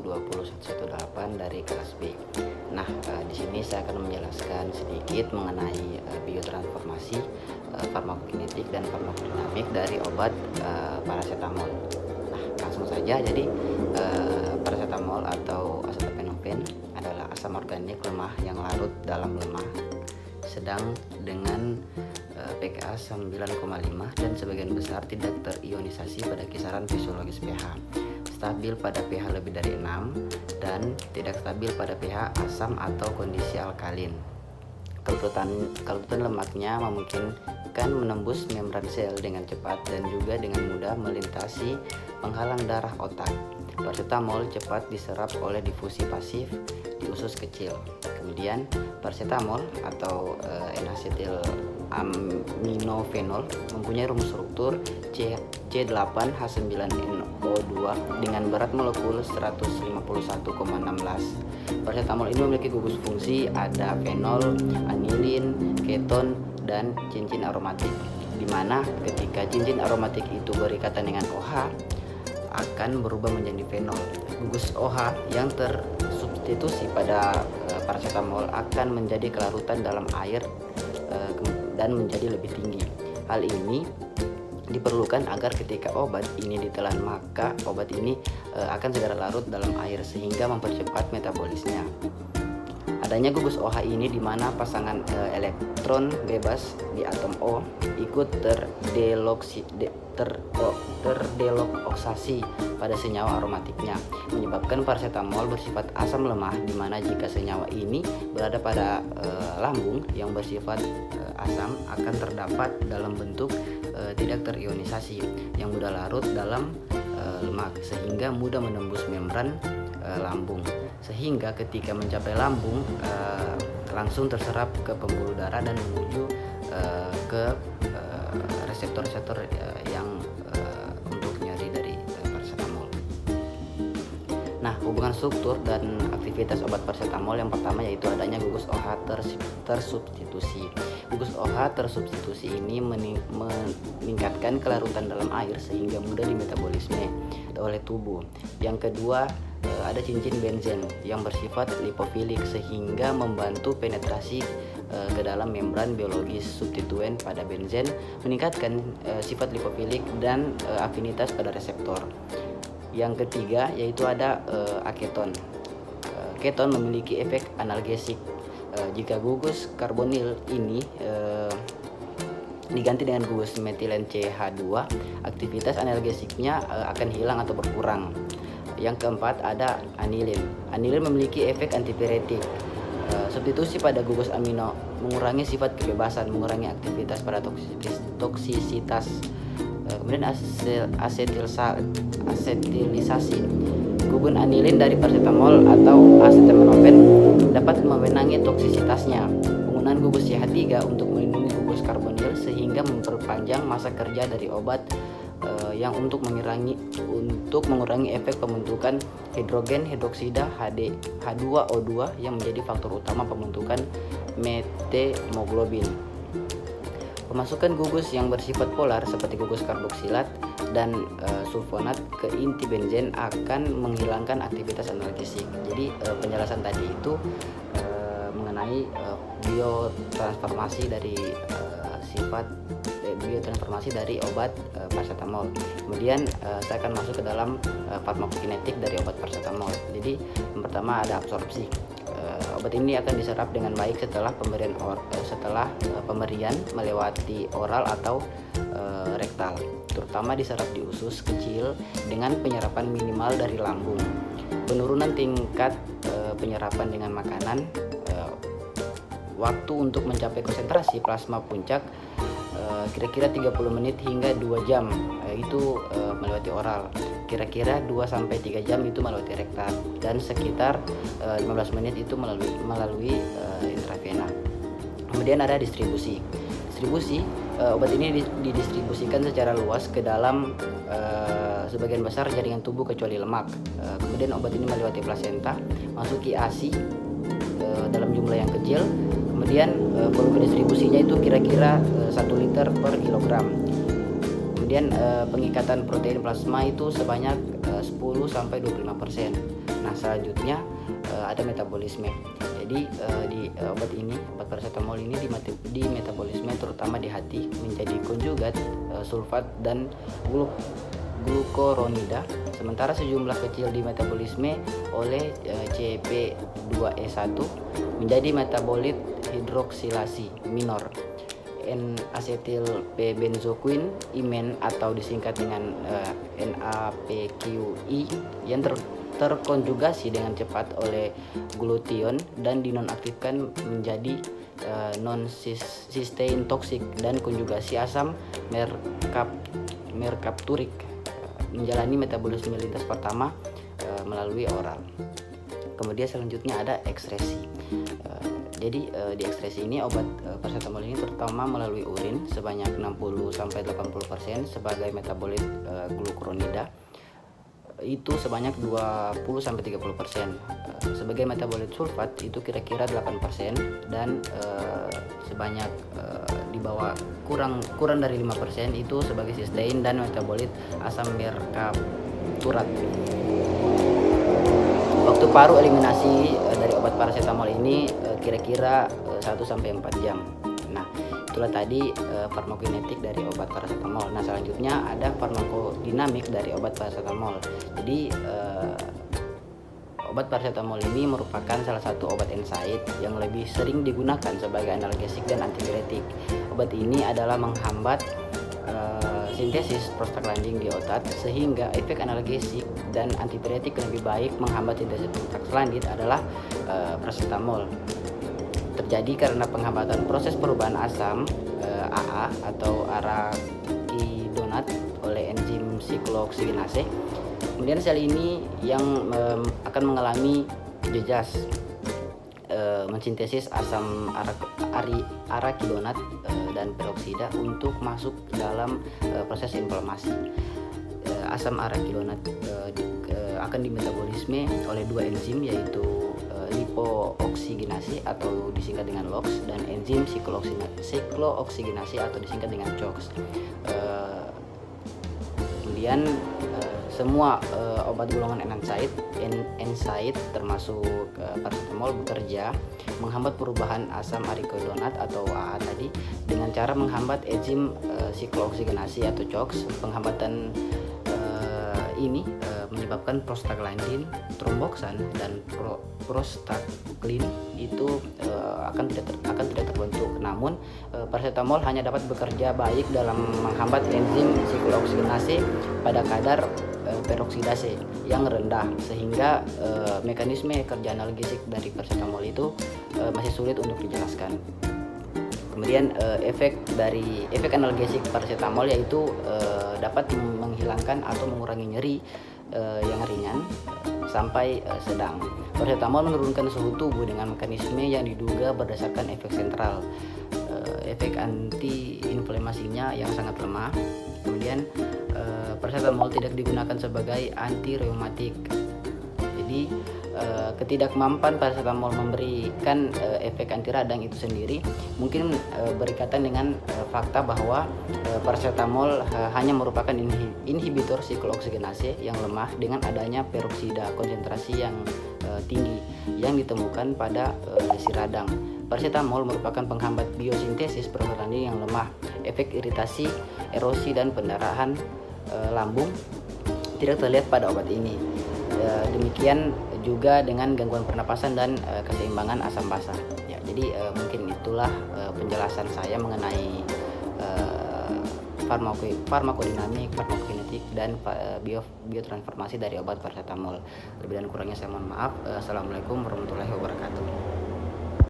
2018 dari kelas B. Nah, di sini saya akan menjelaskan sedikit mengenai biotransformasi, farmakokinetik dan farmakodinamik dari obat paracetamol. Nah, langsung saja. Jadi paracetamol atau acetaminophen adalah asam organik lemah yang larut dalam lemah sedang dengan pKa 9,5 dan sebagian besar tidak terionisasi pada kisaran fisiologis pH, stabil pada pH lebih dari 6 dan tidak stabil pada pH asam atau kondisi alkalin. Kerutan lemaknya memungkinkan menembus membran sel dengan cepat dan juga dengan mudah melintasi penghalang darah otak. Paracetamol cepat diserap oleh difusi pasif di usus kecil. Kemudian paracetamol atau N-acetyl aminofenol mempunyai rumus struktur C8H9NO2 dengan berat molekul 151,16. Paracetamol ini memiliki gugus fungsi, ada fenol, anilin, keton, dan cincin aromatik, di mana ketika cincin aromatik itu berikatan dengan OH akan berubah menjadi fenol. Gugus OH yang tersubstitusi pada paracetamol akan menjadi kelarutan dalam air dan menjadi lebih tinggi. Hal ini diperlukan agar ketika obat ini ditelan, maka obat ini akan segera larut dalam air sehingga mempercepat metabolisnya. Adanya gugus OH ini di mana pasangan elektron bebas di atom O ikut terdeloksasi pada senyawa aromatiknya, menyebabkan paracetamol bersifat asam lemah, di mana jika senyawa ini berada pada lambung yang bersifat asam akan terdapat dalam bentuk tidak terionisasi yang mudah larut dalam lemak sehingga mudah menembus membran lambung, sehingga ketika mencapai lambung langsung terserap ke pembuluh darah dan menuju ke reseptor-reseptor yang untuk nyeri dari paracetamol. Nah, hubungan struktur dan aktivitas obat paracetamol yang pertama yaitu adanya gugus OH tersubstitusi. Gugus OH tersubstitusi ini meningkatkan kelarutan dalam air sehingga mudah dimetabolisme oleh tubuh. Yang kedua, ada cincin benzen yang bersifat lipofilik sehingga membantu penetrasi ke dalam membran biologis. Substituen pada benzen meningkatkan sifat lipofilik dan afinitas pada reseptor. Yang ketiga yaitu ada aketon. Keton memiliki efek analgesik. Jika gugus karbonil ini diganti dengan gugus metilen CH2, aktivitas analgesiknya akan hilang atau berkurang. Yang keempat ada anilin. Anilin memiliki efek antipiretik. Substitusi pada gugus amino mengurangi sifat kebebasan, mengurangi aktivitas pada toksisitas. Kemudian asetilisasi. Gugun anilin dari paracetamol atau acetaminophen dapat memenangi toksisitasnya. Penggunaan gugus CH3 untuk melindungi gugus karbonil sehingga memperpanjang masa kerja dari obat yang untuk mengurangi efek pembentukan hidrogen hidroksida H2O2 yang menjadi faktor utama pembentukan methemoglobin. Pemasukan gugus yang bersifat polar seperti gugus karboksilat dan sulfonat ke inti benzen akan menghilangkan aktivitas analgesik. Jadi penjelasan tadi itu mengenai biotransformasi dari biotransformasi dari obat paracetamol. Kemudian saya akan masuk ke dalam farmakokinetik dari obat paracetamol. Jadi yang pertama ada absorpsi. Obat ini akan diserap dengan baik setelah pemberian melewati oral atau rektal, terutama diserap di usus kecil dengan penyerapan minimal dari lambung. Penurunan tingkat penyerapan dengan makanan, waktu untuk mencapai konsentrasi plasma puncak kira-kira 30 menit hingga 2 jam itu melewati oral, kira-kira 2-3 jam itu melewati rektal, dan sekitar 15 menit itu melalui intravena. Kemudian ada distribusi. Obat ini didistribusikan secara luas ke dalam sebagian besar jaringan tubuh kecuali lemak. Kemudian obat ini melewati plasenta, masuki ASI dalam jumlah yang kecil. Kemudian volume distribusinya itu kira-kira 1 liter per kilogram. Kemudian pengikatan protein plasma itu sebanyak 10-25%. Nah, selanjutnya ada metabolisme. Jadi di obat paracetamol ini di metabolisme terutama di hati menjadi konjugat sulfat dan glukuronida, sementara sejumlah kecil di metabolisme oleh CP2E1 menjadi metabolit hidroksilasi minor N-asetil P-benzoquin imen atau disingkat dengan NAPQI yang terkonjugasi dengan cepat oleh glution dan dinonaktifkan menjadi non-cysteine toksik, dan konjugasi asam mercapturic menjalani metabolisme lintas pertama melalui oral. Kemudian selanjutnya ada ekskresi. Jadi di ekskresi ini obat paracetamol ini terutama melalui urin sebanyak 60-80% sebagai metabolit glukuronida, itu sebanyak 20-30%. Sebagai metabolit sulfat itu kira-kira 8%, dan sebanyak di bawah kurang dari 5% itu sebagai cysteine dan metabolit asam mercapturat. Waktu paruh eliminasi dari obat paracetamol ini kira-kira 1-4 jam. Nah, itulah tadi farmakokinetik dari obat paracetamol. Nah, selanjutnya ada farmakodinamik dari obat paracetamol. Jadi obat paracetamol ini merupakan salah satu obat NSAID yang lebih sering digunakan sebagai analgesik dan antipiretik. Obat ini adalah menghambat sintesis prostaglandin di otak, sehingga efek analgesik dan antipiretik yang lebih baik menghambat sintesis prostaglandin adalah paracetamol. Terjadi karena penghambatan proses perubahan asam AA atau arakidonat oleh enzim siklooksinase. Kemudian sel ini yang akan mengalami jejas mensintesis asam arakidonat dan peroksida untuk masuk dalam proses inflamasi. Asam arakidonat akan dimetabolisme oleh dua enzim, yaitu lipooksigenase atau disingkat dengan LOX, dan enzim siklooksigenase atau disingkat dengan CHOX. Kemudian semua obat golongan NSAID termasuk paracetamol bekerja menghambat perubahan asam arakidonat atau AA tadi dengan cara menghambat enzim siklooksigenase atau CHOX. Penghambatan ini menyebabkan prostaglandin, tromboksan, dan prostaglin itu akan tidak terbentuk. Namun paracetamol hanya dapat bekerja baik dalam menghambat enzim siklooksinase pada kadar peroksidase yang rendah, sehingga mekanisme kerja analgesik dari paracetamol itu masih sulit untuk dijelaskan. Kemudian efek analgesik paracetamol yaitu dapat menghilangkan atau mengurangi nyeri yang ringan sampai sedang. Paracetamol menurunkan suhu tubuh dengan mekanisme yang diduga berdasarkan efek sentral. Efek anti-inflamasinya yang sangat lemah. Kemudian paracetamol tidak digunakan sebagai anti reumatik. Jadi ketidakmampuan paracetamol memberikan efek anti radang itu sendiri mungkin berikatan dengan fakta bahwa paracetamol hanya merupakan inhibitor siklooksinase yang lemah dengan adanya peroksida konsentrasi yang tinggi yang ditemukan pada lesi radang. Paracetamol merupakan penghambat biosintesis prostaglandin yang lemah. Efek iritasi, erosi, dan pendarahan lambung tidak terlihat pada obat ini. Demikian juga dengan gangguan pernapasan dan keseimbangan asam basa. Ya, jadi mungkin itulah penjelasan saya mengenai farmakodinamik, farmakokinetik, dan biotransformasi dari obat paracetamol. Lebih dan kurangnya saya mohon maaf. Assalamualaikum warahmatullahi wabarakatuh.